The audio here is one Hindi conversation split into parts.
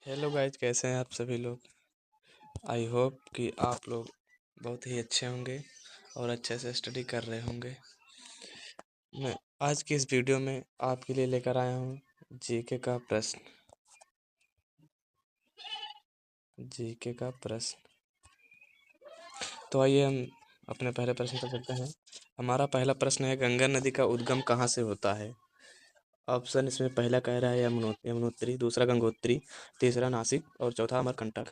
हेलो गाइज, कैसे हैं आप सभी लोग। आई होप कि आप लोग बहुत ही अच्छे होंगे और अच्छे से स्टडी कर रहे होंगे। मैं आज की इस वीडियो में आपके लिए लेकर आया हूँ जीके का प्रश्न। जीके का प्रश्न। तो आइए हम अपने पहले प्रश्न पर चलते हैं। हमारा पहला प्रश्न है, गंगा नदी का उद्गम कहाँ से होता है। ऑप्शन इसमें पहला कह रहा है यमुनोत्री, दूसरा गंगोत्री, तीसरा नासिक और चौथा अमरकंटक।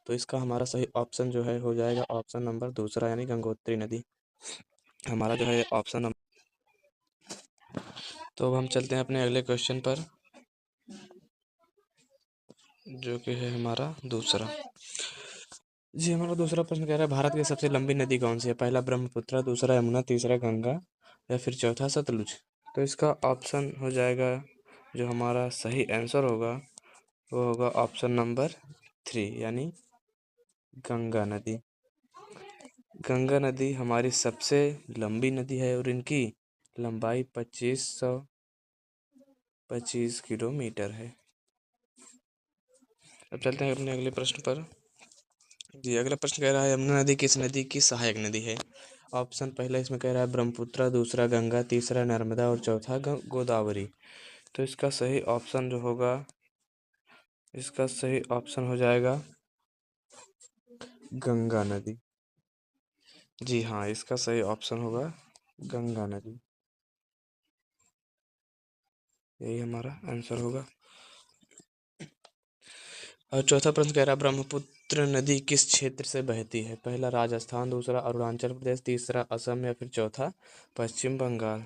तो इसका हमारा सही ऑप्शन जो है हो जाएगा ऑप्शन नंबर दूसरा, यानी गंगोत्री नदी हमारा जो है ऑप्शन नंबर। तो अब हम चलते हैं अपने अगले क्वेश्चन पर, जो कि है हमारा दूसरा। जी, हमारा दूसरा प्रश्न कह रहा है, भारत की सबसे लंबी नदी कौन सी है। पहला ब्रह्मपुत्र, दूसरा यमुना, तीसरा गंगा या फिर चौथा सतलुज। तो इसका ऑप्शन हो जाएगा, जो हमारा सही आंसर होगा वो होगा ऑप्शन नंबर 3, यानी गंगा नदी। गंगा नदी हमारी सबसे लंबी नदी है और इनकी लंबाई 2525 किलोमीटर है। अब चलते हैं अपने अगले प्रश्न पर। जी, अगला प्रश्न कह रहा है, यमुना नदी किस नदी की सहायक नदी है। ऑप्शन पहला इसमें कह रहा है ब्रह्मपुत्र, दूसरा गंगा, तीसरा नर्मदा और चौथा गोदावरी। तो इसका सही ऑप्शन हो जाएगा गंगा नदी। जी हाँ, इसका सही ऑप्शन होगा गंगा नदी, यही हमारा आंसर होगा। और चौथा प्रश्न कह रहा है, ब्रह्मपुत्र नदी किस क्षेत्र से बहती है। पहला राजस्थान, दूसरा अरुणाचल प्रदेश, तीसरा असम या फिर चौथा पश्चिम बंगाल।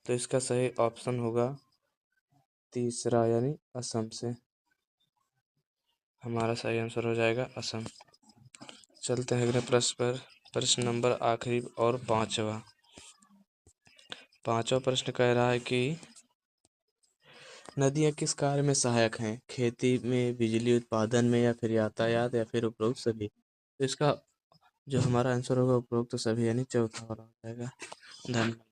तो इसका सही ऑप्शन होगा तीसरा, यानी असम से। हमारा सही आंसर हो जाएगा असम। चलते हैं अगले प्रश्न पर। प्रश्न नंबर आखिरी और पांचवा प्रश्न कह रहा है कि नदियाँ किस कार्य में सहायक हैं। खेती में, बिजली उत्पादन में या फिर यातायात या फिर उपरोक्त सभी। तो इसका जो हमारा आंसर होगा उपरोक्त सभी, यानी चौथा वाला हो जाएगा। धन्यवाद।